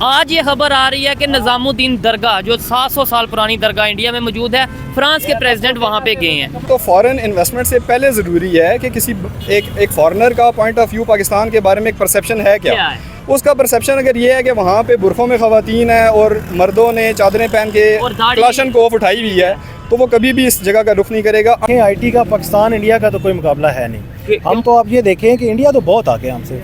आज ये खबर आ रही है कि निज़ामुद्दीन दरगाह जो 700 साल पुरानी दरगाह इंडिया में मौजूद है, फ्रांस के प्रेसिडेंट वहाँ पे गए हैं। तो फॉरेन इन्वेस्टमेंट से पहले ज़रूरी है कि किसी एक फॉरेनर का पॉइंट ऑफ व्यू पाकिस्तान के बारे में एक परसेप्शन है क्या है? उसका परसेप्शन अगर ये है कि वहाँ पे बुरखों में ख़वातीन है और मर्दों ने चादरें पहन के क्लाशन कोफ उठाई हुई है, तो वो कभी भी इस जगह का रुख नहीं करेगा। आईटी का पाकिस्तान इंडिया का तो कोई मुकाबला है नहीं। हम तो आप ये देखें कि इंडिया तो बहुत आगे हमसे,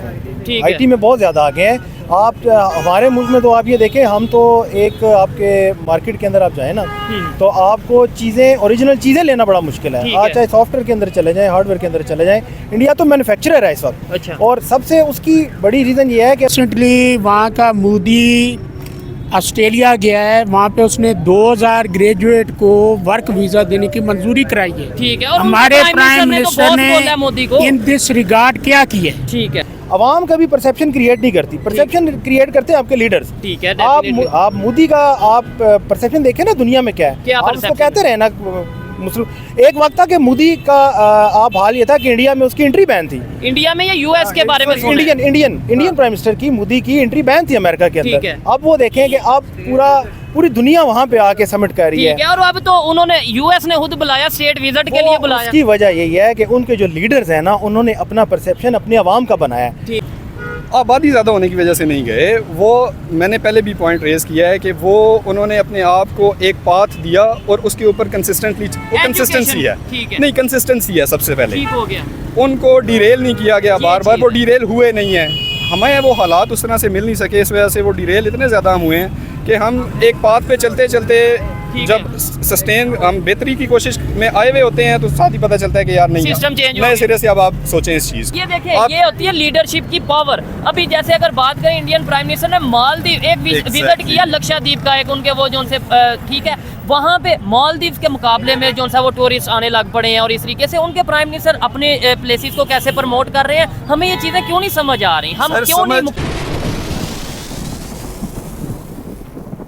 आईटी में बहुत ज़्यादा आगे हैं। आप हमारे मुल्क में तो आप ये देखें, हम तो एक आपके मार्केट के अंदर आप जाएं ना, तो आपको चीज़ें ओरिजिनल चीज़ें लेना बड़ा मुश्किल है। आज चाहे सॉफ्टवेयर के अंदर चले जाएं, हार्डवेयर के अंदर चले जाएं, इंडिया तो मैन्युफैक्चरर है इस वक्त। अच्छा। और सबसे उसकी बड़ी रीज़न ये है कि रिसेंटली वहाँ का मोदी ऑस्ट्रेलिया गया है, वहाँ पे उसने 2000 ग्रेजुएट को वर्क वीज़ा देने की मंजूरी कराई है। ठीक है। और हमारे प्राइम मिनिस्टर ने मोदी को इन दिस रिगार्ड क्या किया है? ठीक है। अवाम कभी परसेप्शन क्रिएट नहीं करती, परसेप्शन क्रिएट करते हैं आपके लीडर्स। ठीक है। आप मोदी का आप परसेप्शन देखें ना दुनिया में क्या है, आप उसको कहते रहे ना मुस्लिम। एक वक्त था कि मोदी का आप हाल ये था कि इंडिया में उसकी एंट्री बैन थी। इंडिया में या यूएस के बारे में इंडियन प्राइम मिनिस्टर की, मोदी की एंट्री बैन थी अमेरिका के अंदर। अब वो देखें कि अब पूरी दुनिया वहाँ पे आके समिट कर रही है। और अब तो उन्होंने यूएस ने खुद बुलाया, स्टेट विजिट के लिए बुलाया। उसकी वजह यही है कि उनके जो लीडर्स हैं ना, उन्होंने अपना परसेप्शन अपने अवाम का बनाया। आबादी ज़्यादा होने की वजह से नहीं गए वो। मैंने पहले भी पॉइंट रेज़ किया है कि वो उन्होंने अपने आप को एक पाथ दिया और उसके ऊपर कंसिस्टेंसी है। नहीं, कंसिस्टेंसी है सबसे पहले। ठीक हो गया। उनको डिरेल नहीं किया गया बार बार, वो डिरेल हुए नहीं है। हमें वो हालात उस तरह से मिल नहीं सके, इस वजह से वो डिरेल इतने ज़्यादा हुए हैं कि हम एक पाथ पे चलते चलते जब सस्टेन हम बेहतरी की कोशिश में आए हुए होते हैं तो साथ ही पता चलता है कि यार नहीं, सिस्टम चेंज नए सिरे से अब आप सोचें इस चीज़। ये देखें, ये होती है लीडरशिप की पावर। अभी जैसे अगर बात करें, इंडियन प्राइम मिनिस्टर ने मालदीव एक विजिट किया, लक्षद्वीप का एक उनके वो जो उनसे ठीक है, वहाँ पे मालदीव के मुकाबले में जो सा वो टूरिस्ट आने लग पड़े हैं और इस तरीके से उनके प्राइम मिनिस्टर अपने प्लेसेस को कैसे प्रमोट कर रहे हैं। हमें ये चीज़ें क्यों नहीं समझ आ रही? हम क्यों नहीं?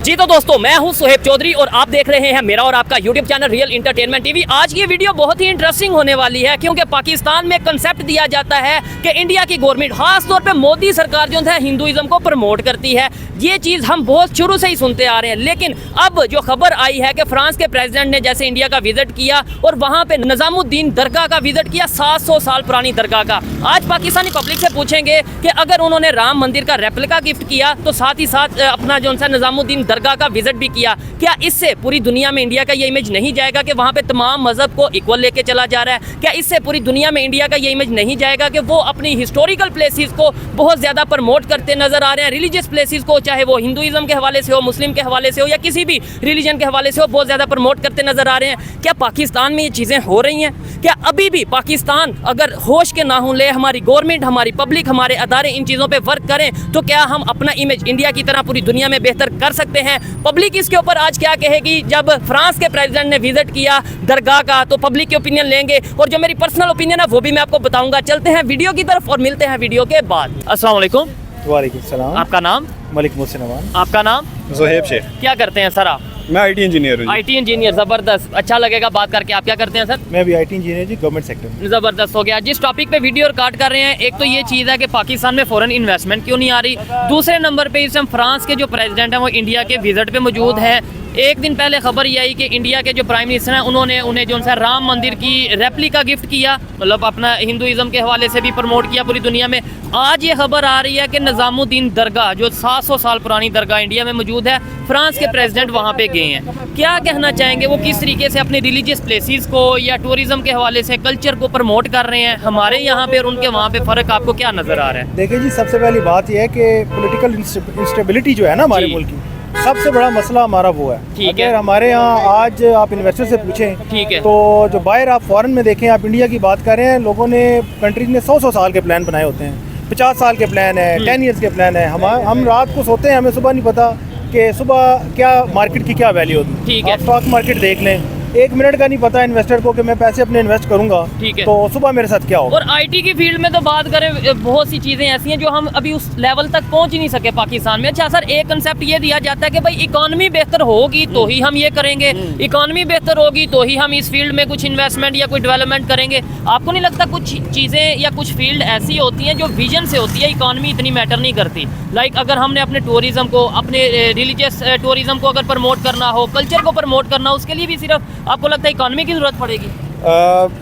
जी तो दोस्तों, मैं हूं सुहेब चौधरी और आप देख रहे हैं मेरा और आपका YouTube channel real entertainment TV. आज की वीडियो बहुत ही इंटरेस्टिंग होने वाली है क्योंकि पाकिस्तान में कंसेप्ट दिया जाता है कि इंडिया की गवर्नमेंट, खास तौर पे मोदी सरकार जो है हिंदुइज्म को प्रमोट करती है। ये चीज़ हम बहुत शुरू से ही सुनते आ रहे हैं, लेकिन अब जो खबर आई है कि फ्रांस के प्रेसिडेंट ने जैसे इंडिया का विजिट किया और वहाँ पे निज़ामुद्दीन दरगाह का विजिट किया, 700 साल पुरानी दरगाह का। आज पाकिस्तानी पब्लिक से पूछेंगे कि अगर उन्होंने राम मंदिर का रेप्लिका गिफ्ट किया तो साथ ही साथ अपना जो सा निज़ामुद्दीन दरगाह का विजिट भी किया, क्या इससे पूरी दुनिया में इंडिया का ये इमेज नहीं जाएगा कि वहाँ पे तमाम मजहब को इक्वल लेके चला जा रहा है? क्या इससे पूरी दुनिया में इंडिया का ये इमेज नहीं जाएगा कि वो अपनी हिस्टोरिकल प्लेसेस को बहुत ज़्यादा प्रमोट करते नजर आ रहे हैं? रिलीजियस प्लेसेस को, चाहे वो हिंदुइज्म के हवाले से हो, मुस्लिम के हवाले से हो या किसी भी रिलीजन के हवाले से हो, बहुत ज़्यादा प्रमोट करते नजर आ रहे हैं। क्या पाकिस्तान में ये चीज़ें हो रही हैं? क्या अभी भी पाकिस्तान अगर होश के नाखून ले, हमारी गवर्नमेंट, हमारी पब्लिक, हमारे अदारे इन चीज़ों पर वर्क करें तो क्या हम अपना इमेज इंडिया की तरह पूरी दुनिया में बेहतर कर सकते हैं? पब्लिक इसके ऊपर आज क्या कहेगी? जब फ्रांस के प्रेसिडेंट ने विजिट किया दरगाह का तो पब्लिक की ओपिनियन लेंगे और जो मेरी पर्सनल ओपिनियन है वो भी मैं आपको बताऊंगा। चलते हैं वीडियो की तरफ और मिलते हैं वीडियो के बाद। अस्सलाम वालेकुम। वालेकुम सलाम। आपका नाम? मलिक मोहसिन अमान। आपका नाम? ज़ुहैब शेख। क्या करते हैं सर आप? मैं आईटी इंजीनियर हूँ। आईटी इंजीनियर, ज़बरदस्त। अच्छा लगेगा बात करके। आप क्या करते हैं सर? मैं भी आईटी इंजीनियर जी, गवर्नमेंट सेक्टर। ज़बरदस्त हो गया। जिस टॉपिक पे वीडियो रिकॉर्ड कर रहे हैं, एक तो ये चीज़ है कि पाकिस्तान में फॉरेन इन्वेस्टमेंट क्यों नहीं आ रही, दूसरे नंबर पे इस टाइम फ्रांस के जो प्रेसिडेंट हैं वो इंडिया के विजिट पे मौजूद है। एक दिन पहले खबर ये आई कि इंडिया के जो प्राइम मिनिस्टर हैं उन्होंने उन्हें जो सा राम मंदिर की रेप्लिका गिफ्ट किया, मतलब अपना हिंदुइज्म के हवाले से भी प्रमोट किया पूरी दुनिया में। आज ये खबर आ रही है कि निज़ामुद्दीन दरगाह जो 700 साल पुरानी दरगाह इंडिया में मौजूद है, फ्रांस के प्रेसिडेंट वहाँ पे गए हैं। क्या कहना चाहेंगे? वो किस तरीके से अपने रिलीजियस प्लेसेस को या टूरिज्म के हवाले से कल्चर को प्रमोट कर रहे हैं? हमारे यहाँ पे और उनके वहाँ पे फ़र्क आपको क्या नज़र आ रहा है? देखिए जी, सबसे पहली बात यह है कि पॉलिटिकल इंस्टेबिलिटी जो है ना हमारे मुल्क की, सबसे बड़ा मसला हमारा वो है। अगर हमारे यहाँ आज आप इन्वेस्टर से पूछें, ठीक है, तो जो बाहर आप फॉरेन में देखें, आप इंडिया की बात कर रहे हैं, लोगों ने कंट्रीज ने 100 साल के प्लान बनाए होते हैं, 50 साल के प्लान है, 10 ईयर्स के प्लान है। हम रात को सोते हैं, हमें सुबह नहीं पता कि सुबह क्या मार्केट की क्या वैल्यू होती है। आप स्टॉक मार्केट देख लें, 1 मिनट का नहीं पता इन्वेस्टर को कि मैं पैसे अपने इन्वेस्ट करूंगा, ठीक है, तो सुबह मेरे साथ क्या होगा। और आईटी की फील्ड में तो बात करें, बहुत सी चीज़ें ऐसी हैं जो हम अभी उस लेवल तक पहुंच ही नहीं सके पाकिस्तान में। अच्छा सर, एक कंसेप्ट ये दिया जाता है कि भाई इकॉनमी बेहतर होगी तो ही हम ये करेंगे, इकॉनमी बेहतर होगी तो ही हम इस फील्ड में कुछ इन्वेस्टमेंट या कोई डेवलपमेंट करेंगे। आपको नहीं लगता कुछ चीज़ें या कुछ फील्ड ऐसी होती हैं जो विजन से होती है, इकॉनमी इतनी मैटर नहीं करती? लाइक अगर हमने अपने टूरिज्म को, अपने रिलीजियस टूरिज्म को अगर प्रमोट करना हो, कल्चर को प्रमोट करना हो, उसके लिए भी सिर्फ आपको लगता है इकॉनमी की ज़रूरत पड़ेगी?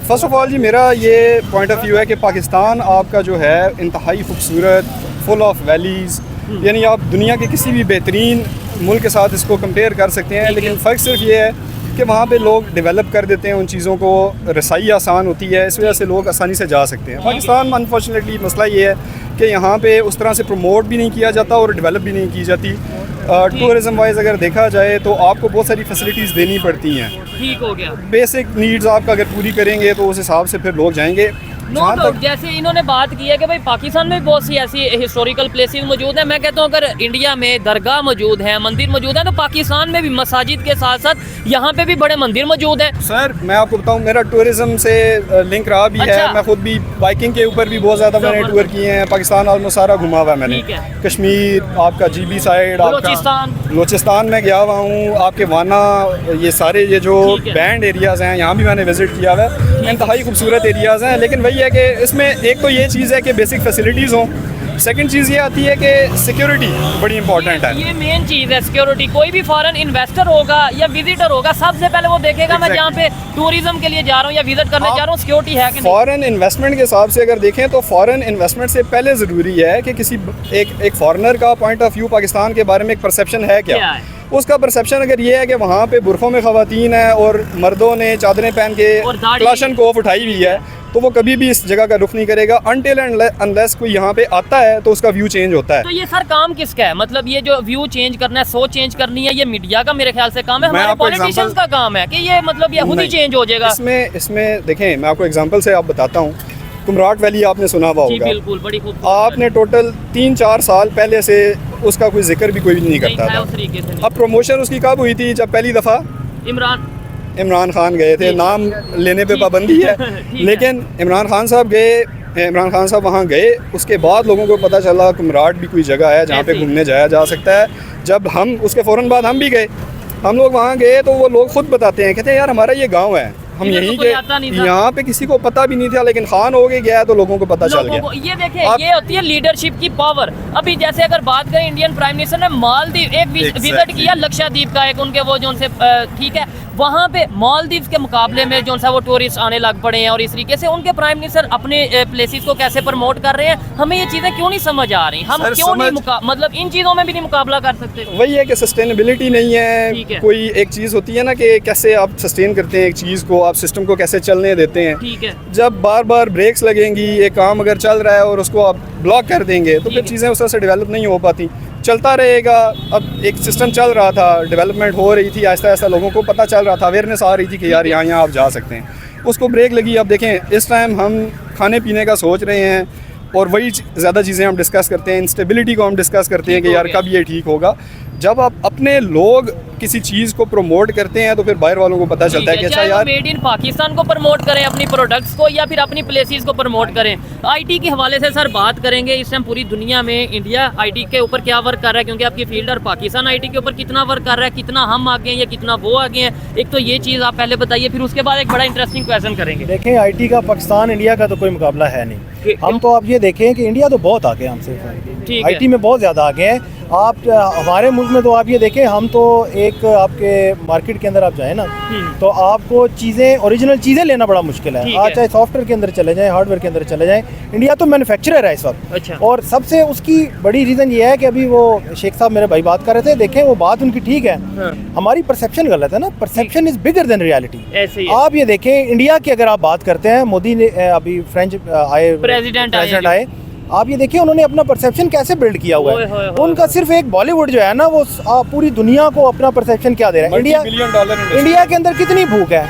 फर्स्ट ऑफ ऑल जी, मेरा ये पॉइंट ऑफ व्यू है कि पाकिस्तान आपका जो है इंतहाई खूबसूरत, फुल ऑफ वैलीज़, यानी आप दुनिया के किसी भी बेहतरीन मुल्क के साथ इसको कंपेयर कर सकते हैं, लेकिन फ़र्क सिर्फ ये है कि वहाँ पे लोग डेवलप कर देते हैं उन चीज़ों को, रसाई आसान होती है, इस वजह से लोग आसानी से जा सकते हैं। पाकिस्तान में अनफॉर्चुनेटली मसला ये है कि यहाँ पे उस तरह से प्रमोट भी नहीं किया जाता और डेवलप भी नहीं की जाती। टूरिज़म वाइज अगर देखा जाए तो आपको बहुत सारी फैसिलिटीज़ देनी पड़ती हैं। ठीक हो गया, बेसिक नीड्स आपका अगर पूरी करेंगे तो उस हिसाब से फिर लोग जाएंगे। जहाँ तक जैसे इन्होंने बात की है कि भाई पाकिस्तान में बहुत सी ऐसी हिस्टोरिकल प्लेसेस मौजूद हैं। मैं कहता हूँ अगर इंडिया में दरगाह मौजूद है, मंदिर मौजूद है, तो पाकिस्तान में भी मसाजिद के साथ साथ यहाँ पे भी बड़े मंदिर मौजूद हैं। सर मैं आपको बताऊँ, मेरा टूरिज़म से लिंक रहा भी है। मैं खुद भी बाइकिंग के ऊपर भी बहुत ज़्यादा मैंने टूर किए हैं। पाकिस्तान ऑलमोस्ट सारा घुमा हुआ है मैंने। कश्मीर, आपका GB साइड, बलूचिस्तान में गया हुआ हूँ, आपके वाना, ये सारे ये जो बैंड एरियाज़ हैं यहाँ भी मैंने विज़िट किया हुआ है। इंतहाई खूबसूरत एरियाज़ हैं, लेकिन वही है कि इसमें एक तो ये चीज़ है कि बेसिक फैसिलिटीज़ हों, सेकंड चीज़ ये आती है कि सिक्योरिटी बड़ी इंपॉर्टेंट है। ये मेन चीज़ है सिक्योरिटी। कोई भी फॉरेन इन्वेस्टर होगा या विजिटर होगा, सबसे पहले वो देखेगा मैं जहाँ पे टूरिज्म के लिए जा रहा हूँ या विजिट करने जा रहा हूँ, सिक्योरिटी है कि नहीं। फॉरेन इन्वेस्टमेंट के हिसाब से अगर देखें तो फॉरेन इन्वेस्टमेंट से पहले ज़रूरी है कि किसी एक फॉरेनर का पॉइंट ऑफ व्यू पाकिस्तान के बारे में एक परसेप्शन है क्या है? उसका परसेप्शन अगर ये है कि वहाँ पे बुरखों में ख़वातीन है और मर्दों ने चादरें पहन के क्लाशन कोफ उठाई हुई है, तो वो कभी भी इस जगह का रुख नहीं करेगा अनटिल एंड अनलेस कोई यहाँ पे आता है तो उसका व्यू चेंज होता है। तो ये सर काम किसका है? मतलब ये जो व्यू चेंज करना है, सोच चेंज करनी है, ये मीडिया का मेरे ख्याल से काम है, हमारे पॉलिटिशियंस का काम है कि ये मतलब ये खुद ही चेंज हो जाएगा? इसमें देखें, मैं आपको एग्जांपल से आप बताता हूँ। कुमराट वैली आपने सुना हुआ होगा, बिल्कुल, बड़ी खूबसूरत। आपने टोटल 3-4 साल पहले से उसका कोई जिक्र भी कोई नहीं करता था। उस तरीके से अब प्रमोशन उसकी कब हुई थी? जब पहली दफ़ा इमरान खान गए थे। नाम लेने पे पाबंदी है लेकिन इमरान खान साहब वहाँ गए, उसके बाद लोगों को पता चला कुमराट भी कोई जगह है जहाँ पे घूमने जाया जा सकता है। जब हम उसके फ़ौरन बाद हम भी गए, हम लोग वहाँ गए तो वो लोग खुद बताते हैं, कहते हैं यार हमारा ये गांव है, हम यहीं के, यहाँ पे किसी को पता भी नहीं था, लेकिन खान हो गया तो लोगों को पता चल गया। ये देखिए, ये होती है लीडरशिप की पावर। अभी जैसे अगर बात करें, इंडियन प्राइम मिनिस्टर ने मालदीव एक विजिट किया, लक्षद्वीप का एक उनके वो जो उनसे ठीक है, वहाँ पे मालदीव के मुकाबले में जो सा वो टूरिस्ट आने लग पड़े हैं और इस तरीके से उनके प्राइम मिनिस्टर अपने प्लेसेस को कैसे प्रमोट कर रहे हैं। हमें ये चीज़ें क्यों नहीं समझ आ रही? हम क्यों नहीं मतलब इन चीज़ों में भी नहीं मुकाबला कर सकते? वही है कि सस्टेनेबिलिटी नहीं है। कोई एक चीज़ होती है ना कि कैसे आप सस्टेन करते हैं एक चीज़ को, आप सिस्टम को कैसे चलने देते हैं। ठीक है, जब बार बार ब्रेक्स लगेंगी, एक काम अगर चल रहा है और उसको आप ब्लॉक कर देंगे तो फिर चीज़ें उस तरह से डेवलप नहीं हो पाती। चलता रहेगा। अब एक सिस्टम चल रहा था, डेवलपमेंट हो रही थी, आहिस्ता आहिस्ता लोगों को पता चल रहा था, अवेयरनेस आ रही थी कि यार यहाँ आप जा सकते हैं। उसको ब्रेक लगी। अब देखें, इस टाइम हम खाने पीने का सोच रहे हैं और वही ज़्यादा चीज़ें हम डिस्कस करते हैं, इंस्टेबिलिटी को हम डिस्कस करते हैं कि यार कब ये ठीक होगा। जब आप अपने लोग किसी चीज़ को प्रमोट करते हैं तो फिर बाहर वालों को पता चलता है कि अच्छा यार मेड इन पाकिस्तान को प्रमोट करें, अपनी प्रोडक्ट्स को, या फिर अपनी प्लेसेस को प्रमोट करें। आईटी के हवाले से सर बात करेंगे, इस टाइम पूरी दुनिया में इंडिया आईटी के ऊपर क्या वर्क कर रहा है, क्योंकि आपकी फील्ड, और पाकिस्तान आईटी के ऊपर कितना वर्क कर रहा है, कितना हम आगे हैं या कितना वो आगे हैं। एक तो ये चीज़ आप पहले बताइए, फिर उसके बाद एक बड़ा इंटरेस्टिंग क्वेश्चन करेंगे। देखें, आईटी का पाकिस्तान इंडिया का तो कोई मुकाबला है नहीं। हम तो आप ये देखें कि इंडिया तो बहुत आगे है हमसे, आईटी में बहुत ज़्यादा आगे हैं। आप हमारे मुल्क में तो आप ये देखें, हम तो एक आपके मार्केट के अंदर आप जाए ना तो आपको चीज़ें, ओरिजिनल चीज़ें लेना बड़ा मुश्किल है। आज चाहे सॉफ्टवेयर के अंदर चले जाएं, हार्डवेयर के अंदर चले जाएं, इंडिया तो मैन्युफैक्चरर है इस वक्त। अच्छा। और सबसे उसकी बड़ी रीज़न ये है कि अभी वो शेख साहब मेरे भाई बात कर रहे थे, देखें वो बात उनकी ठीक है। हमारी परसेप्शन गलत है ना, perception is bigger than reality. आप ये देखें, इंडिया की अगर आप बात करते हैं, मोदी ने अभी फ्रेंच आए, प्रेसिडेंट आए, आप ये देखिए उन्होंने अपना परसेप्शन कैसे बिल्ड किया हुआ है। उनका सिर्फ एक बॉलीवुड जो है ना, वो पूरी दुनिया को अपना परसेप्शन क्या दे रहा है। इंडिया के अंदर कितनी भूख है,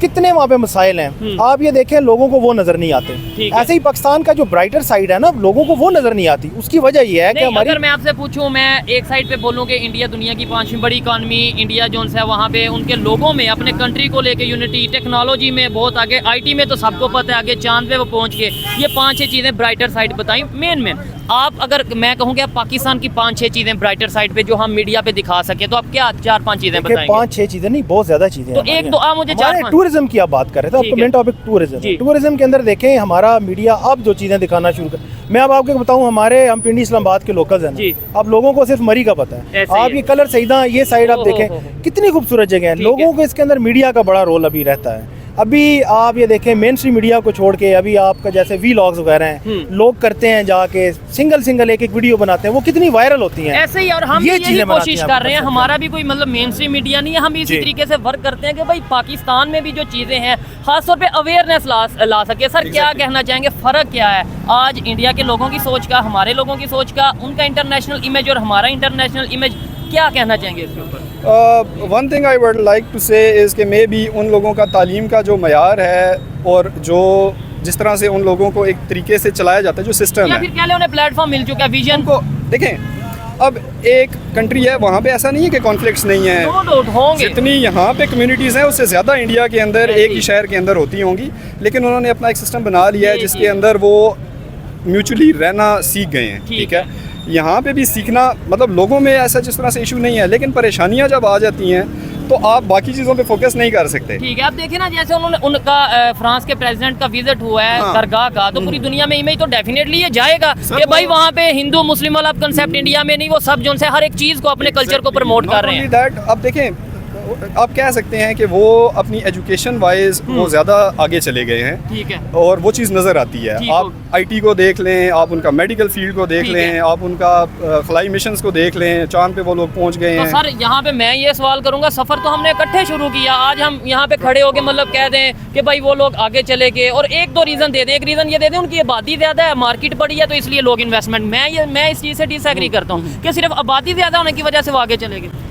कितने वहाँ पे मसाइल हैं, आप ये देखें लोगों को वो नज़र नहीं आते। ठीक है। ऐसे ही पाकिस्तान का जो ब्राइटर साइड है ना, लोगों को वो नज़र नहीं आती। उसकी वजह ये है कि नहीं, हमारी, अगर मैं आपसे पूछूं, मैं एक साइड पे बोलूं कि इंडिया दुनिया की 5वीं बड़ी इकॉनमी, इंडिया जो है वहाँ पे उनके लोगों में अपने कंट्री को लेके यूनिटी, टेक्नोलॉजी में बहुत आगे, आईटी में तो सबको पता है आगे चांद पे वो पहुँच के, ये 5-6 चीज़ें ब्राइटर साइड बताई मेन। आप अगर मैं कहूँ कि आप पाकिस्तान की 5-6 चीज़ें ब्राइटर साइड पे जो हम मीडिया पे दिखा सके, तो आप क्या 4-5 चीज़ें बताएंगे? 5-6 चीज़ें नहीं, बहुत ज़्यादा चीज़ें तो एक दो आप मुझे 4-5। टूरिज्म की आप बात कर रहे थे, आपका मेन टॉपिक टूरिज्म के अंदर देखें हमारा मीडिया अब जो चीज़ें दिखाना शुरू कर, मैं अब आपको बताऊं, हम पिंडी इस्लामाबाद के लोकल्स हैं ना, अब लोगों को सिर्फ मरी का पता है। आप ये कलर सईदा, ये साइड आप देखें कितनी खूबसूरत जगह है, लोगों को इसके अंदर मीडिया का बड़ा रोल अभी रहता है। अभी आप ये देखें मेन स्ट्रीम मीडिया को छोड़ के, अभी आपका जैसे वीलॉग्स वगैरह हैं, लोग करते हैं जाके सिंगल एक वीडियो बनाते हैं, वो कितनी वायरल होती हैं ऐसे ही। और हम ये कोशिश कर रहे हैं, हमारा भी कोई मतलब मेन स्ट्रीम मीडिया नहीं है, हम इसी तरीके से वर्क करते हैं कि भाई पाकिस्तान में भी जो चीज़ें हैं खासतौर पे अवेयरनेस ला सके। सर क्या कहना चाहेंगे, फ़र्क क्या है आज इंडिया के लोगों की सोच का, हमारे लोगों की सोच का, उनका इंटरनेशनल इमेज और हमारा इंटरनेशनल इमेज, क्या कहना चाहेंगे इसके ऊपर? One thing I would like to say is कि मे बी उन लोगों का तालीम का जो मयार है और जो जिस तरह से उन लोगों को एक तरीके से चलाया जाता है, जो सिस्टम या है, फिर कह लें उन्हें प्लेटफॉर्म मिल चुका है, विजन को देखें। अब एक कंट्री है, वहाँ पे ऐसा नहीं है कि कॉन्फ्लिक्ट्स नहीं है, होंगे जितनी यहाँ पे कम्युनिटीज़ हैं उससे ज़्यादा इंडिया के अंदर एक ही शहर के अंदर होती होंगी, लेकिन उन्होंने अपना एक सिस्टम बना लिया है जिसके अंदर वो म्यूचुअली रहना सीख गए हैं। ठीक है, यहाँ पे भी सीखना, मतलब लोगों में ऐसा जिस तरह से इशू नहीं है, लेकिन परेशानियाँ जब आ जाती हैं तो आप बाकी चीज़ों पे फोकस नहीं कर सकते। ठीक है, आप देखिए ना, जैसे उन्होंने उनका फ्रांस के प्रेसिडेंट का विजिट हुआ है दरगाह का, तो पूरी दुनिया में इमेज तो डेफिनेटली ये जाएगा कि भाई वहाँ पे हिंदू मुस्लिम वाला कंसेप्ट इंडिया में नहीं, वो सब जो है हर एक चीज़ को, अपने कल्चर को प्रमोट कर रहे हैं। दैट अब देखें, आप कह सकते हैं कि वो अपनी एजुकेशन वाइज वो ज़्यादा आगे चले गए हैं। ठीक है, और वो चीज़ नज़र आती है। आप आईटी को देख लें, आप उनका मेडिकल फील्ड को देख लें, आप उनका खलाई मिशंस को देख लें, चांद पे वो लोग पहुंच गए हैं। तो सर यहाँ पे मैं ये सवाल करूँगा, सफ़र तो हमने इकट्ठे शुरू किया, आज हम यहाँ पे खड़े होके मतलब कह दें कि भाई वो लोग आगे चले गए, और एक दो रीज़न दे दें। एक रीज़न ये दे दें उनकी आबादी ज़्यादा है, मार्केट बड़ी है, तो इसलिए लोग इन्वेस्टमेंट, मैं इस चीज़ से डिसएग्री करता हूँ कि सिर्फ आबादी ज़्यादा होने की वजह से वो आगे चले गए।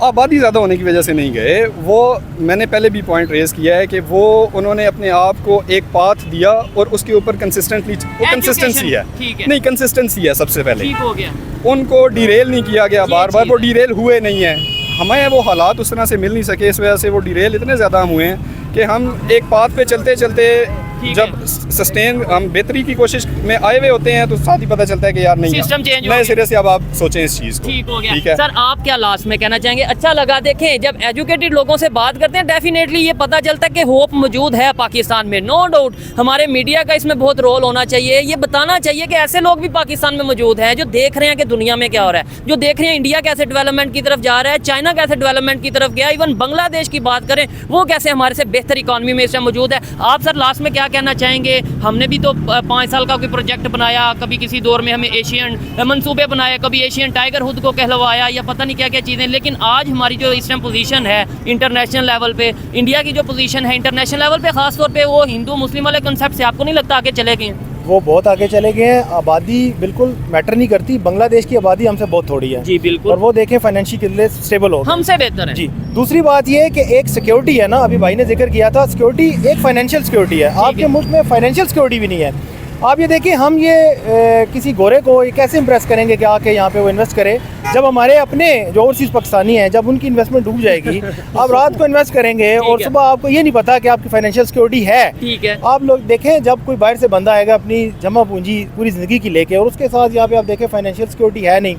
आबादी ज़्यादा होने की वजह से नहीं गए वो, मैंने पहले भी पॉइंट रेज़ किया है कि वो उन्होंने अपने आप को एक पाथ दिया और उसके ऊपर कंसिस्टेंसी है। नहीं, कंसिस्टेंसी है सबसे पहले, ठीक हो गया। उनको डिरेल नहीं किया गया बार बार, वो डिरेल हुए नहीं है। हमें वो हालात उस तरह से मिल नहीं सके, इस वजह से वो डिरेल इतने ज़्यादा हुए हैं कि हम एक पाथ पे चलते चलते जब सस्टेन हम बेहतरी की कोशिश में आए हुए होते हैं तो साथ ही पता चलता है कि यार नहीं, सिस्टम चेंज नए सिरे से अब आप सोचें इस चीज़ को। ठीक हो गया। सर आप क्या लास्ट में कहना चाहेंगे? अच्छा लगा, देखें जब एजुकेटेड लोगों से बात करते हैं डेफिनेटली ये पता चलता है कि होप मौजूद है पाकिस्तान में, नो डाउट। हमारे मीडिया का इसमें बहुत रोल होना चाहिए, ये बताना चाहिए कि ऐसे लोग भी पाकिस्तान में मौजूद हैं जो देख रहे हैं कि दुनिया में क्या हो रहा है, जो देख रहे हैं इंडिया कैसे डेवलपमेंट की तरफ जा रहा है, चाइना कैसे डेवलपमेंट की तरफ गया, इवन बांग्लादेश की बात करें वो कैसे हमारे से बेहतर इकॉनमी में इस टाइम मौजूद है। आप सर लास्ट में क्या कहना चाहेंगे? हमने भी तो 5 साल का कोई प्रोजेक्ट बनाया, कभी किसी दौर में हमें एशियन मंसूबे बनाए, कभी एशियन टाइगर हुड को कहलवाया या पता नहीं क्या क्या चीज़ें, लेकिन आज हमारी जो इस टाइम पोजीशन है इंटरनेशनल लेवल पे, इंडिया की जो पोजीशन है इंटरनेशनल लेवल पे, खासतौर पे वो हिंदू मुस्लिम वाले कंसेप्ट से आपको नहीं लगता आगे चले गए? वो बहुत आगे चले गए हैं। आबादी बिल्कुल मैटर नहीं करती, बांग्लादेश की आबादी हमसे बहुत थोड़ी है जी बिल्कुल, और वो देखें फाइनेंशियली स्टेबल हो, हमसे बेहतर है जी। दूसरी बात ये है कि एक सिक्योरिटी है ना, अभी भाई ने जिक्र किया था, सिक्योरिटी एक फाइनेंशियल सिक्योरिटी है। आपके मुल्क में फाइनेंशियल सिक्योरिटी भी नहीं है। आप ये देखिए, हम ये किसी गोरे को ये कैसे इंप्रेस करेंगे कि आके यहाँ पे वो इन्वेस्ट करे, जब हमारे अपने जो ओवरसीज़ पाकिस्तानी हैं, जब उनकी इन्वेस्टमेंट डूब जाएगी, आप रात को इन्वेस्ट करेंगे और सुबह आपको ये नहीं पता कि आपकी फाइनेंशियल सिक्योरिटी है। ठीक है, आप लोग देखें, जब कोई बाहर से बंदा आएगा अपनी जमा पूंजी पूरी ज़िंदगी की लेके, और उसके साथ यहाँ पे आप देखें फाइनेंशियल सिक्योरिटी है नहीं,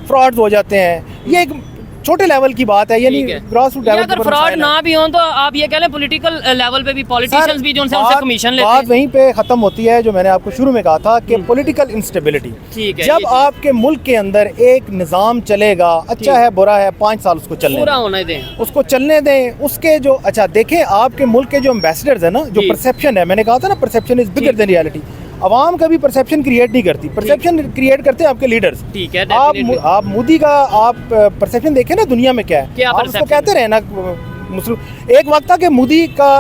फ्रॉड्स हो जाते हैं, ये एक छोटे लेवल की बात है, यानी ग्रॉस रूट लेवल। अगर फ्रॉड ना भी हो तो आप ये कह लें पॉलिटिकल लेवल पे भी पॉलिटिशियंस भी जो उनसे कमीशन लेते हैं। बात वहीं पे खत्म होती है जो मैंने आपको शुरू में कहा था कि पॉलिटिकल इंस्टेबिलिटी। ठीक है, जब आपके मुल्क के अंदर एक निज़ाम चलेगा, अच्छा है बुरा है, 5 साल उसको चलने पूरा होने दें, उसको चलने दें। उसके जो अच्छा देखें, आपके मुल्क के जो एम्बेसडर्स है ना, जो परसेप्शन है, मैंने कहा था ना perception is bigger than reality. अवाम कभी परसेप्शन क्रिएट नहीं करती, परसेप्शन क्रिएट करते हैं आपके लीडर्स। ठीक है, आप मोदी का आप परसेप्शन देखें ना दुनिया में क्या है, आप उसको कहते रहे ना मुस्लिम। एक वक्त था कि मोदी का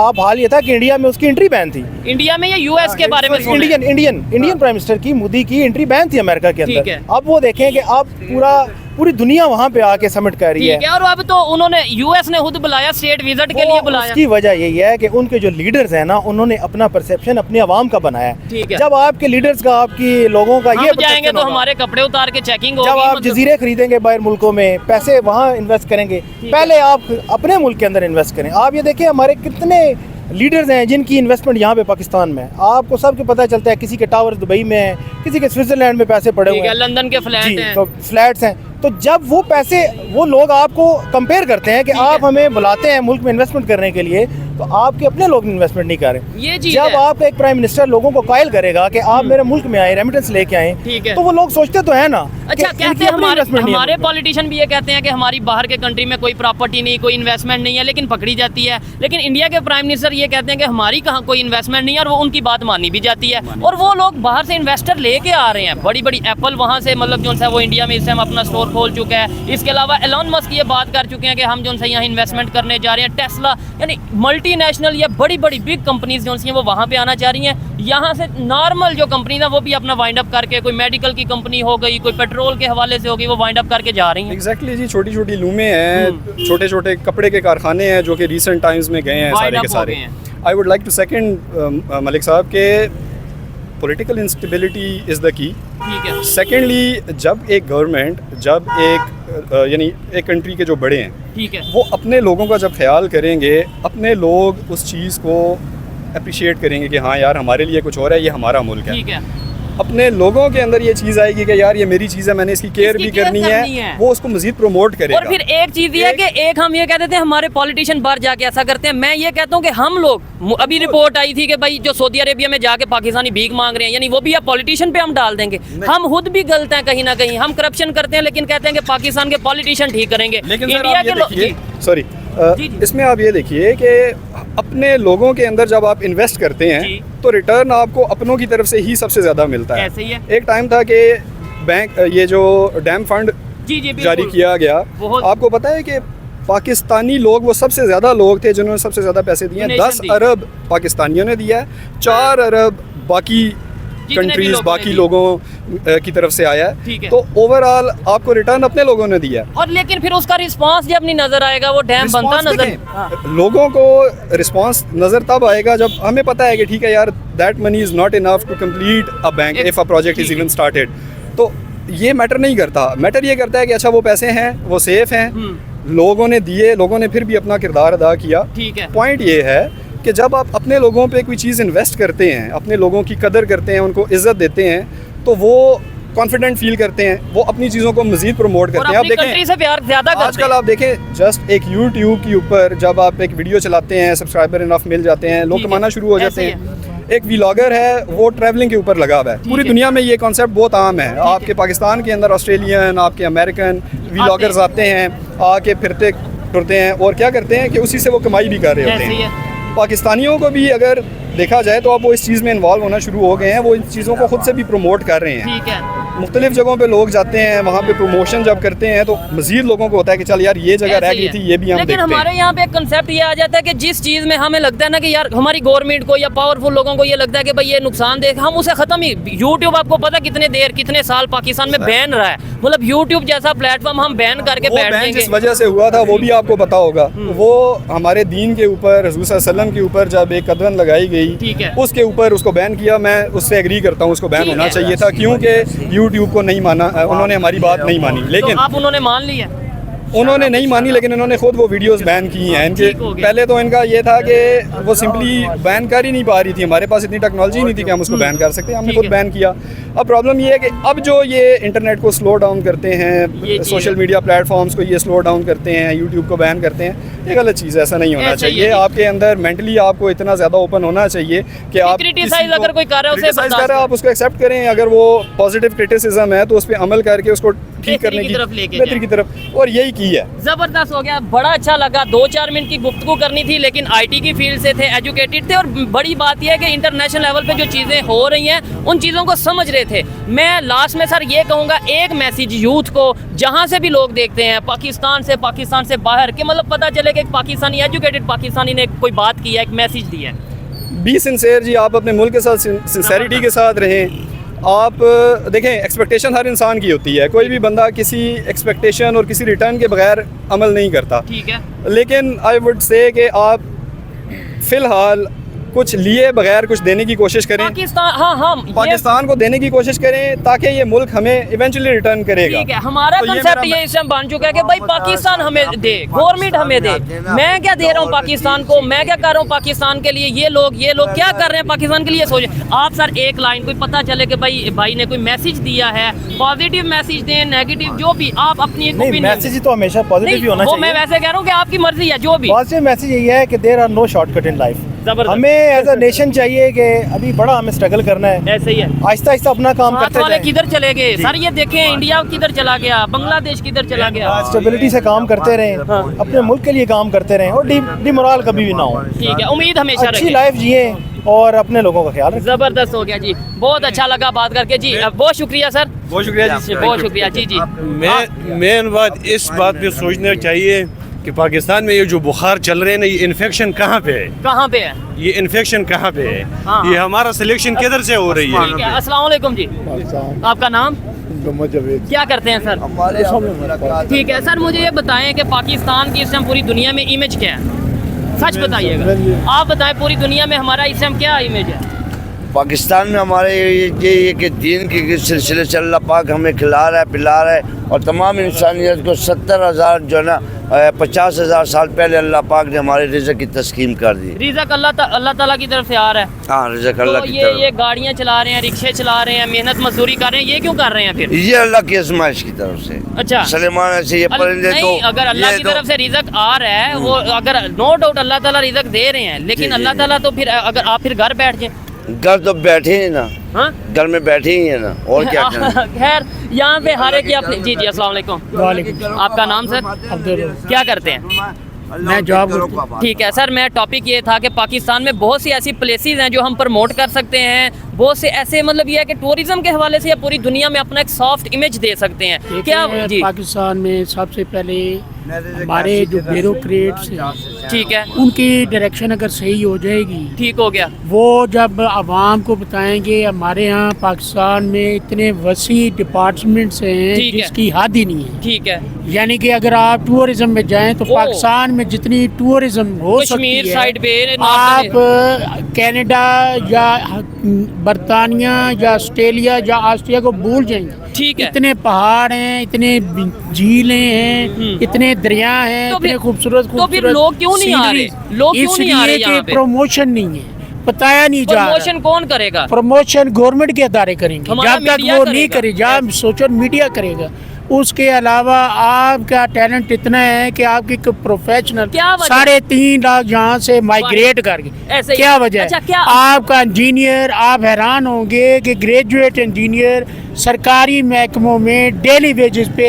आप हाल ये था कि इंडिया में उसकी एंट्री बैन थी, इंडिया में या यूएस के बारे में इंडियन प्राइम मिनिस्टर की, मोदी की एंट्री बैन थी अमेरिका के अंदर। अब वो देखें कि अब पूरा पूरी दुनिया वहाँ पे आके समिट कर रही ठीक है। और अब तो उन्होंने यूएस ने खुद बुलाया, स्टेट विजिट के लिए बुलाया। उसकी वजह यही है कि उनके जो लीडर्स हैं ना, उन्होंने अपना परसेप्शन अपनी आवाम का बनाया है। ठीक है। जब आपके लीडर्स का, आपकी लोगों का ये हम जाएंगे तो हमारे कपड़े उतार के चेकिंग होगी। जब आप जजीरे खरीदेंगे बाहर मुल्कों में, पैसे वहाँ इन्वेस्ट करेंगे, पहले आप अपने मुल्क के अंदर इन्वेस्ट करें। आप ये देखिए हमारे कितने लीडर्स हैं जिनकी इन्वेस्टमेंट यहाँ पे पाकिस्तान में है। आपको सबके पता चलता है, किसी के टावर दुबई में है, किसी के स्विट्जरलैंड में पैसे पड़े हुए हैं, लंदन के फ्लैट हैं, तो फ्लैट्स हैं। तो जब वो पैसे, वो लोग आपको कंपेयर करते हैं कि आप हमें बुलाते हैं मुल्क में इन्वेस्टमेंट करने के लिए, तो आपके अपने लोग इन्वेस्टमेंट नहीं कर रहे। ये चीज़ जब है। आपका एक प्राइम मिनिस्टर लोगों को कायल करेगा कि आप मेरे मुल्क में आए, रेमिटेंस लेके आए, ठीक है। तो वो लोग सोचते तो है ना। अच्छा, कहते हैं हमारे पॉलिटिशियन भी ये कहते हैं कि हमारी बाहर के कंट्री में कोई प्रॉपर्टी नहीं, कोई इन्वेस्टमेंट नहीं है, लेकिन पकड़ी जाती है। लेकिन इंडिया के प्राइम मिनिस्टर ये कहते हैं कि हमारी कहाँ कोई इन्वेस्टमेंट नहीं है, और वो उनकी बात मानी भी जाती है। और वो लोग बाहर से इन्वेस्टर लेके आ रहे हैं, बड़ी बड़ी एप्पल वहाँ से, मतलब जो है वो इंडिया में इस टाइम अपना स्टोर खोल चुका है। इसके अलावा एलोन मस्क ये बात कर चुके हैं कि हम जो है यहाँ इन्वेस्टमेंट करने जा रहे हैं। टेस्ला, यानी मल्टीनेशनल या बड़ी बड़ी बिग कंपनीज जो हैं वो वहाँ पे आना चाह रही हैं। यहाँ से नॉर्मल जो कंपनी है वो भी अपना वाइंड अप करके, कोई मेडिकल की कंपनी हो गई, कोई पेट्रोल के हवाले से हो गई, वो वाइंड अप करके जा रही हैं। एग्जैक्टली जी, छोटी छोटी लूमें हैं, छोटे छोटे कपड़े के कारखाने हैं जो कि रिसेंट टाइम्स में गए हैं सारे के सारे। I would like to second Malik साहब के political instability is the key. ठीक है। सेकेंडली, जब एक गवर्नमेंट, जब यानी एक कंट्री के जो बड़े हैं, ठीक है, वो अपने लोगों का जब ख्याल करेंगे, अपने लोग उस चीज़ को अप्रिशिएट करेंगे कि हाँ यार हमारे लिए कुछ हो रहा है, ये हमारा मुल्क है। ठीक है। अपने लोगों के अंदर ये चीज़ आएगी कि यार ये मेरी चीज़ है, मैंने इसकी केयर भी करनी है, वो उसको मजीद प्रमोट करेगा। और फिर एक चीज़ ये है कि एक हम ये कहते थे हमारे पॉलिटिशियन बाहर जाके ऐसा करते हैं। मैं ये कहता हूँ कि हम लोग, अभी रिपोर्ट आई थी कि भाई जो सऊदी अरेबिया में जाके पाकिस्तानी भीख मांग रहे हैं, यानी वो भी अब पॉलिटिशियन पे हम डाल देंगे। हम खुद भी गलत हैं कहीं ना कहीं, हम करप्शन करते हैं, लेकिन कहते हैं कि पाकिस्तान के पॉलिटिशियन ठीक करेंगे। लेकिन इंडिया के लोग, सॉरी, इसमें आप ये देखिए कि अपने लोगों के अंदर जब आप इन्वेस्ट करते हैं तो रिटर्न आपको अपनों की तरफ से ही सबसे ज़्यादा मिलता है। ऐसे ही है। एक टाइम था कि बैंक, ये जो डैम फंड जारी किया गया, आपको पता है कि पाकिस्तानी लोग वो सबसे ज़्यादा लोग थे जिन्होंने सबसे ज़्यादा पैसे दिए हैं। 10 अरब पाकिस्तानियों ने दिया है, 4 अरब बाकी कंट्रीज, बाकी लोगों की तरफ से आया है। तो ओवरऑल आपको रिटर्न अपने लोगों ने दिया है। और लेकिन फिर उसका रिस्पांस जब नहीं नजर आएगा, वो डैम बनता नजर, लोगों को रिस्पांस नजर तब आएगा जब हमें पता है कि ठीक है यार, that money is not enough to complete a bank if a project is even started. तो ये मैटर नहीं करता, मैटर ये करता है कि अच्छा वो पैसे हैं, वो सेफ हैं, लोगों ने दिए, लोगों ने फिर भी अपना किरदार अदा किया। ठीक है। पॉइंट ये है कि जब आप अपने लोगों पे कोई चीज़ इन्वेस्ट करते हैं, अपने लोगों की कदर करते हैं, उनको इज्जत देते हैं, तो वो कॉन्फिडेंट फील करते हैं, वो अपनी चीज़ों को मजीद प्रमोट करते हैं। आप देखें से प्यार ज़्यादा करते हैं। आजकल आप देखें, जस्ट एक यूट्यूब के ऊपर जब आप एक वीडियो चलाते हैं, सब्सक्राइबर इनफ मिल जाते हैं, लोग कमाना शुरू हो जाते हैं। एक व्लॉगर है, वो ट्रैवलिंग के ऊपर लगा हुआ है। पूरी दुनिया में ये कॉन्सेप्ट बहुत आम है। आपके पाकिस्तान के अंदर ऑस्ट्रेलियन, आपके अमेरिकन व्लॉगर्स आते हैं, आके फिरते टुरते हैं और क्या करते हैं कि उसी से वो कमाई भी कर रहे होते हैं। पाकिस्तानियों को भी अगर देखा जाए तो अब वो इस चीज़ में इन्वॉल्व होना शुरू हो गए हैं, वो इन चीज़ों को खुद से भी प्रमोट कर रहे हैं। ठीक है। मुख्तलिफ जगहों पे लोग जाते हैं, वहाँ पे प्रमोशन जब करते हैं तो मजीद लोगों को होता है कि चल यार ये जगह रह गई थी, ये भी हम देखते हैं। लेकिन हमारे यहाँ पे एक कंसेप्ट ये आ जाता है कि जिस चीज़ में हमें लगता है ना कि यार हमारी गवर्नमेंट को या पावरफुल लोगों को ये लगता है कि भाई ये नुकसान दे, हम उसे खत्म ही। यूट्यूब आपको पता कितने देर, कितने साल पाकिस्तान में बैन रहा है, मतलब यूट्यूब जैसा प्लेटफॉर्म हम बैन करके बैठ देंगे। जिस वजह से हुआ था वो भी आपको पता होगा, वो हमारे दीन के ऊपर, हुज़ूर सल्लल्लाहु अलैहि वसल्लम के ऊपर जब एक कदम लगाई गई, उसके ऊपर उसको बैन किया। मैं उससे एग्री करता हूँ, उसको बैन होना चाहिए था, क्योंकि यूट्यूब को नहीं माना, उन्होंने हमारी बात नहीं मानी। लेकिन तो आप उन्होंने मान लिया, उन्होंने नहीं मानी, लेकिन उन्होंने खुद वो वीडियोस बैन की हैं। इनके पहले तो इनका ये था कि वो सिंपली बैन कर ही नहीं पा रही थी, हमारे पास इतनी टेक्नोलॉजी नहीं थी कि हम उसको बैन कर सकते, हमने खुद बैन किया। अब प्रॉब्लम ये है कि अब जो ये इंटरनेट को स्लो डाउन करते हैं, सोशल मीडिया प्लेटफॉर्म्स को ये स्लो डाउन करते हैं, यूट्यूब को बैन करते हैं, ये गलत चीज़ है, ऐसा नहीं होना चाहिए। आपके अंदर मेंटली आपको इतना ज़्यादा ओपन होना चाहिए कि आप क्रिटिसाइज अगर कोई कर रहा है उसे कर रहा है, आप उसको एक्सेप्ट करें। अगर वो पॉजिटिव क्रिटिसिज्म है तो उस पर अमल करके उसको ठीक करने की बेहतरी की तरफ, और यही की है। जबरदस्त हो गया, बड़ा अच्छा लगा। 2-4 मिनट की गुफ्तगू करनी थी, लेकिन आईटी की फील्ड से थे, एजुकेटेड थे, और बड़ी बात यह है कि इंटरनेशनल लेवल पे जो चीज़ें हो रही हैं उन चीज़ों को समझ रहे थे। मैं लास्ट में सर ये कहूँगा, एक मैसेज यूथ को, जहाँ से भी लोग देखते हैं, पाकिस्तान से बाहर के, मतलब पता चले कि एक पाकिस्तानी, एजुकेटेड पाकिस्तानी ने कोई बात की है, एक मैसेज दिया है। बी सिंसेयर जी, आप अपने मुल्क के साथ सिंसेरिटी के साथ रहें, आप देखें, एक्सपेक्टेशन हर इंसान की होती है, कोई भी बंदा किसी एक्सपेक्टेशन और किसी रिटर्न के बगैर अमल नहीं करता। ठीक है, लेकिन आई वुड से कि आप फ़िलहाल कुछ लिए बगैर कुछ देने की कोशिश करें, पाकिस्तान, हाँ हाँ, पाकिस्तान को देने की कोशिश करें, ताकि ये मुल्क हमें इवेंचुअली रिटर्न करेगा। ठीक है, हमारा तो ये कंसेप्ट मेरा- ये इस टाइम बन चुका है कि भाई पाकिस्तान हमें दे, गवर्नमेंट हमें दे। मैं क्या दे रहा हूँ पाकिस्तान को, मैं क्या कर रहा हूँ पाकिस्तान के लिए, ये लोग क्या कर रहे हैं पाकिस्तान के लिए, सोचे आप सर एक लाइन कोई पता चले कि भाई ने कोई मैसेज दिया है, पॉजिटिव मैसेज दें, नेगेटिव, जो भी आप अपनी नहीं, opinion- मैसेज ही तो हमेशा पॉजिटिव ही होना वो मैं चाहिए। वैसे कह रहा हूँ कि आपकी मर्जी है, जो भी पॉजिटिव मैसेज यही है कि there are no shortcut in life. जबरदस्त। हमें एज अ नेशन चाहिए कि अभी बड़ा हमें स्ट्रगल करना है, ऐसे ही है। आहिस्ता आहिस्ता अपना काम साथ करते वाले जाएं। किधर चले गए सर, ये देखें इंडिया किधर चला गया, बांग्लादेश किधर चला गया। स्टेबिलिटी से काम करते रहें, अपने मुल्क के लिए काम करते रहें और डिमोरल कभी भी ना हो। ठीक है, उम्मीद हमेशा अच्छी रखें। लाइफ जिए और अपने लोगों का ख्याल रखें। जबरदस्त हो गया जी, बहुत अच्छा लगा बात करके जी, बहुत शुक्रिया सर, बहुत शुक्रिया जी। बहुत शुक्रिया जी जी। मेन बात इस बात पे सोचना चाहिए कि पाकिस्तान में ये जो बुखार चल रहे हैं ना, ये इन्फेक्शन कहाँ पे है, कहाँ पे है? ये इन्फेक्शन कहाँ पे है, हाँ। ये हमारा सिलेक्शन किधर से हो रही ठीक है। है, अस्सलाम वालेकुम जी, आपका नाम क्या करते हैं सर? ठीक है सर, मुझे ये बताएं कि पाकिस्तान की इस टाइम पूरी दुनिया में इमेज क्या है, सच बताइएगा। आप बताएं पूरी दुनिया में हमारा इस टाइम क्या इमेज है? पाकिस्तान में हमारे ये कि दीन के सिलसिले से अल्लाह पाक हमें खिला रहा है, पिला रहा है, और तमाम इंसानियत को 70,000 जो है ना 50,000 साल पहले अल्लाह पाक ने हमारे रिज़्क़ की तस्कीम कर दी। रिज़्क़ अल्लाह ताला की तरफ से आ रहा है। हाँ, रिज़्क़ अल्लाह तो की ये तरफ। गाड़ियाँ चला रहे हैं, रिक्शे चला रहे हैं, मेहनत मजदूरी कर रहे हैं, ये क्यों कर रहे हैं फिर? ये अल्लाह की आजमाइश की तरफ से। अच्छा, सलेमान ऐसे ये परिंदे तो नहीं, अगर अल्लाह की तरफ से रिज़्क़ आ रहा है, वो अगर नो डाउट अल्लाह ताला रिज़्क़ दे रहे हैं, लेकिन जी, अल्लाह जी। ताला तो फिर अगर आप फिर घर बैठ जाए, घर तो बैठे ही ना, हाँ घर में बैठे ही है ना, और क्या करें। खैर, यहाँ पे हर एक की अपनी। जी जी, अस्सलाम वालेकुम। वालेकुम। आपका नाम सर? अब्दुल, क्या करते हैं? मैं जॉब करता हूँ। ठीक है सर, मैं टॉपिक ये था कि पाकिस्तान में बहुत सी ऐसी प्लेसेस हैं जो हम प्रमोट कर सकते हैं, बहुत से ऐसे, मतलब ये है कि टूरिज्म के हवाले से या पूरी दुनिया में अपना एक सॉफ्ट इमेज दे सकते हैं। क्या जी, पाकिस्तान में सबसे पहले हमारे जो ब्यूरोक्रेट्स हैं, ठीक है, उनकी डायरेक्शन अगर सही हो जाएगी, ठीक हो गया। वो जब आवाम को बताएंगे हमारे यहाँ पाकिस्तान में इतने वसी डिपार्टमेंट्स हैं ठीक है। जिसकी हद ही नहीं है। ठीक है, यानी कि अगर आप टूरिज्म में जाएं तो ओ। पाकिस्तान में जितनी टूरिज्म हो सकती कश्मीर है, साइड पे आप कनाडा या बरतानिया या ऑस्ट्रेलिया या ऑस्ट्रिया को भूल जाएंगे। ठीक है। इतने पहाड़ हैं, इतने झीलें हैं, इतने दरिया हैं, तो इतने फिर- खूबसूरत तो फिर लोग क्यों नहीं आ रहे? लोग क्यों नहीं आ रहे यहाँ पे? प्रमोशन नहीं है, बताया नहीं जा रहा। प्रमोशन कौन करेगा? प्रमोशन गवर्नमेंट के अदारे करेंगे, हमारा जब तक मीडिया वो करेगा। नहीं करे, जब सोशल मीडिया करेगा। उसके अलावा आपका टैलेंट इतना है कि आपकी प्रोफेशनल क्या वजह? 3.5 लाख यहाँ से माइग्रेट कर गए। ऐसे ही। क्या वजह अच्छा, है? क्या? आपका इंजीनियर, आप हैरान होंगे कि ग्रेजुएट इंजीनियर सरकारी महकमों में डेली वेजेस पे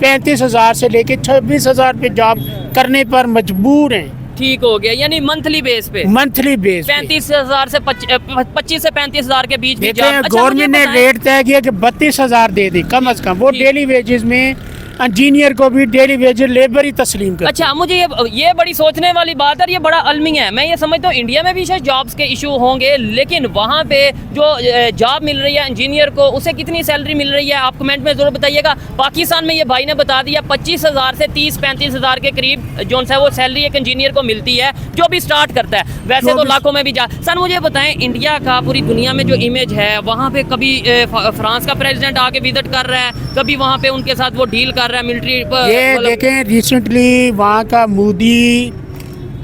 35,000 से लेके 26,000 पे जॉब करने पर मजबूर हैं, ठीक हो गया, यानी मंथली बेस पे मंथली बेस पे। 35,000 से 25 से 35,000 के बीच भी देखें, जॉब। अच्छा, गवर्नमेंट मुझे ने बताएं- रेट तय किया कि 32,000 दे दी कम से कम। वो ठीक। डेली वेजेस में इंजीनियर को भी डेली वेजेस लेबर ही तस्लीम कर। अच्छा, मुझे ये बड़ी सोचने वाली बात है, ये बड़ा अलमी है। मैं ये समझता हूँ इंडिया में भी शायद जॉब्स के इशू होंगे, लेकिन वहाँ पे जो जॉब मिल रही है इंजीनियर को, उसे कितनी सैलरी मिल रही है आप कमेंट में ज़रूर बताइएगा। पाकिस्तान में ये भाई ने बता दिया 25,000 से 30-35,000 के करीब जो है वो सैलरी एक इंजीनियर को मिलती है जो भी स्टार्ट करता है। वैसे तो लाखों में भी जा। सर मुझे बताएं, इंडिया का पूरी दुनिया में जो इमेज है, वहाँ पे कभी फ्रांस का प्रेसिडेंट आके विजिट कर रहा है, कभी वहाँ पे उनके साथ वो डील कर रहा है मिलिट्री पर। ये देखें, रिसेंटली वहाँ का मोदी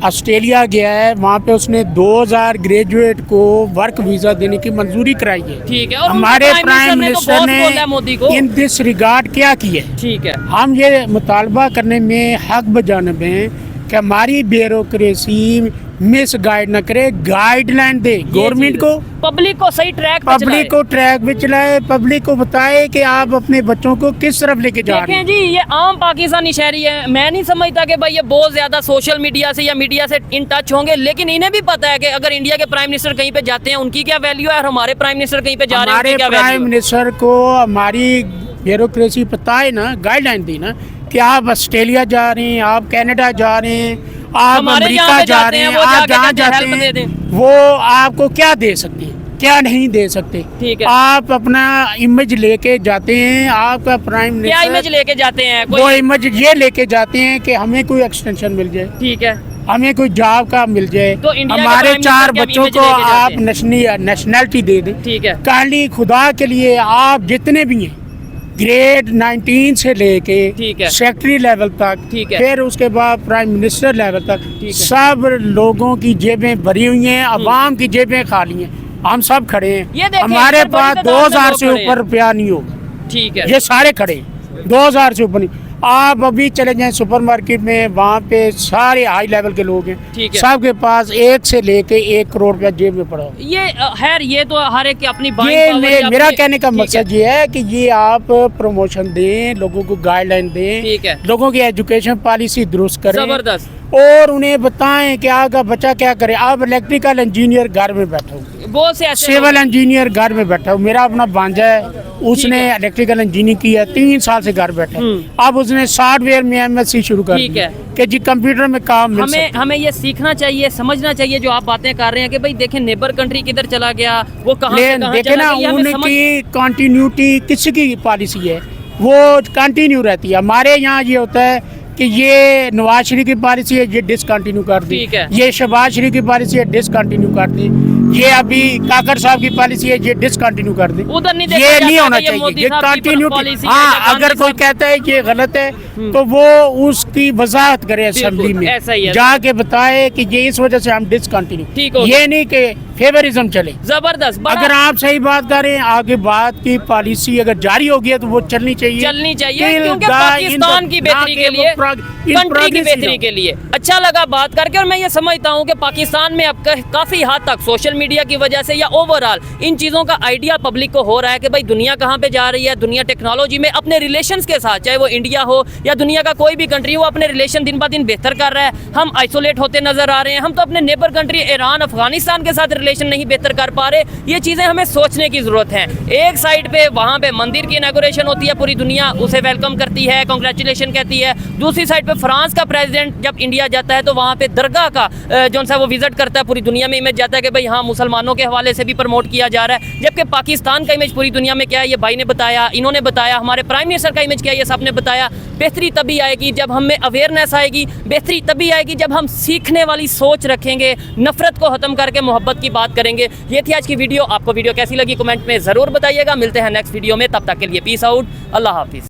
ऑस्ट्रेलिया गया है, वहाँ पे उसने 2,000 ग्रेजुएट को वर्क वीज़ा देने की मंजूरी कराई है। ठीक है, और हमारे उनके प्राइम ने तो मिनिस्टर बहुत बोला है मोदी को। ने इन दिस रिगार्ड क्या किया है? ठीक है, हम ये मुतालबा करने में हक बजानब हैं कि हमारी ब्यूरोक्रेसी मिस गाइड न करे, गाइडलाइन दे गवर्नमेंट को, पब्लिक को सही ट्रैक पे चलाए। पब्लिक को ट्रैक पे चलाए, पब्लिक को बताए कि आप अपने बच्चों को किस तरफ लेके जा रहे देखें हैं। जी, ये आम पाकिस्तानी शहरी है। मैं नहीं समझता कि भाई ये बहुत ज्यादा सोशल मीडिया से या मीडिया से इन टच होंगे, लेकिन इन्हें भी पता है कि अगर इंडिया के प्राइम मिनिस्टर कहीं पे जाते हैं उनकी क्या वैल्यू है और हमारे प्राइम मिनिस्टर कहीं पे जा रहे हैं हमारे उनकी क्या प्राइम वैल्यू है। मिनिस्टर को हमारी ब्यूरोक्रेसी पता है ना, गाइडलाइन दी ना कि आप ऑस्ट्रेलिया जा रहे हैं, आप कनाडा जा रहे हैं, आप हमारे अमेरिका जहाँ पे जा जाते रहे हैं, हैं, वो आप जाके जहाँ कहते हैं, जाते help दे हैं दें। वो आपको क्या दे सकते हैं? क्या नहीं दे सकते। ठीक है। आप अपना इमेज लेके जाते हैं, आपका प्राइम क्या इमेज मिनिस्टर लेके जाते हैं वो कोई? इमेज ये लेके जाते हैं कि हमें कोई एक्सटेंशन मिल जाए, ठीक है, हमें कोई जॉब का मिल जाए, तो इंडिया के हमारे प्राइम 4 मिनिस्टर बच्चों के को इमेज लेके आप जाते हैं। नेशनैलिटी दे दें। ठीक है। काइंडली खुदा के लिए आप जितने भी हैं ग्रेड 19 से लेके ठीक है। सेक्रेटरी लेवल तक, ठीक है। फिर उसके बाद प्राइम मिनिस्टर लेवल तक, ठीक है। सब लोगों की जेबें भरी हुई हैं, अवाम की जेबें खाली हैं, हम सब खड़े ये हैं। देखें, हमारे इधर बड़ी पास तादाद में 2000 लोग से खड़े हैं। ऊपर रुपया नहीं होगा, ठीक है, ये सारे खड़े हैं, 2000 से ऊपर नहीं। आप अभी चले जाएं सुपरमार्केट में, वहाँ पे सारे हाई लेवल के लोग हैं, ठीक है। सबके पास 1 से लेके 1 करोड़ रुपया जेब में पड़ा हो। ये खैर ये तो हर एक की अपनी buying ये power या मेरा अपनी- कहने का ठीक है, मकसद ये है कि ये आप प्रमोशन दें, लोगों को गाइडलाइन दें, ठीक है। लोगों की एजुकेशन पॉलिसी दुरुस्त करें जबरदस्त। और उन्हें बताएं कि आपका बच्चा क्या करे। आप इलेक्ट्रिकल इंजीनियर घर में बैठा हो, बहुत से ऐसे सिविल लोग- इंजीनियर घर में बैठा हो। मेरा अपना भांजा है, उसने इलेक्ट्रिकल इंजीनियरिंग की है, 3 साल से घर बैठा है। अब उसने सॉफ्टवेयर में एमएससी शुरू कर ठीक दी है। कि जी कंप्यूटर में काम मिल हमें सकता है। हमें ये सीखना चाहिए, समझना चाहिए जो आप बातें कर रहे हैं कि भाई देखें नेबर कंट्री किधर चला गया, वो कहाँ से कहाँ देखे चला ना, गया, ये हमें समझ- उनकी कंटिन्यूटी किसी की पॉलिसी है वो कंटिन्यू रहती है। हमारे यहाँ ये होता है कि ये नवाज शरीफ की पॉलिसी है, ये डिसकंटिन्यू कर दी, ठीक है। ये शहबाज शरीफ की पॉलिसी है, डिसकंटिन्यू कर दी, ये अभी काकर साहब की पॉलिसी है, ये डिसकंटिन्यू कर दी। उधर नहीं देखा ये जाता नहीं होना कि ये चाहिए, मोदी ये साहब की कंटिन्यूटी। पॉलिसी है, हाँ, या गांधी अगर कोई साहब- कहता है ये गलत है तो वो उसकी वजाहत करे असेंबली में, ऐसा ही है। जाके बताए कि ये इस वजह से हम डिसकंटिन्यू, ठीक हो ये नहीं कि फेवरिज्म चले। जबरदस्त बड़ा अगर आप सही बात करें, आगे बात की पॉलिसी अगर जारी होगी है तो वो चलनी चाहिए, चलनी चाहिए Till क्योंकि the पाकिस्तान end, की ना बेहतरी कि के वो लिए, in कंट्री की progress बेहतरी ही के लिए। अच्छा लगा बात करके, और मैं ये समझता हूँ कि पाकिस्तान में अब काफी हद तक सोशल मीडिया की वजह से या ओवरऑल इन चीजों का आइडिया पब्लिक को हो रहा है कि भाई दुनिया कहाँ पे जा रही है। दुनिया टेक्नोलॉजी में अपने रिलेशंस के साथ, चाहे वो इंडिया हो या दुनिया का कोई भी कंट्री हो, अपने रिलेशन दिन ब दिन बेहतर कर रहा है। हम आइसोलेट होते नजर आ रहे हैं, हम तो अपने नेबर कंट्री ईरान अफगानिस्तान के साथ रिलेशन नहीं बेहतर कर पा रहे। ये चीजें हमें सोचने की जरूरत है। एक साइड पे वहाँ पे मंदिर की इनॉग्रेशन होती है, पूरी दुनिया उसे वेलकम करती है, कांग्रेचुलेशन कहती है। दूसरी साइड पे फ्रांस का प्रेसिडेंट जब इंडिया जाता है तो वहाँ पे दरगाह का जो सा वो विजिट करता है, पूरी दुनिया में इमेज जाता है कि भाई हाँ मुसलमानों के हवाले से भी प्रमोट किया जा रहा है। जबकि पाकिस्तान का इमेज पूरी दुनिया में क्या है, ये भाई ने बताया, इन्होंने बताया, हमारे प्राइम मिनिस्टर का इमेज क्या है, ये सबने बताया। बेहतरी तभी आएगी जब हम में अवेयरनेस आएगी, बेहतरी तभी आएगी जब हम सीखने वाली सोच रखेंगे, नफरत को खत्म करके मोहब्बत की बात करेंगे। ये थी आज की वीडियो। आपको वीडियो कैसी लगी कमेंट में ज़रूर बताइएगा। मिलते हैं नेक्स्ट वीडियो में, तब तक के लिए पीस आउट, अल्लाह हाफिज़।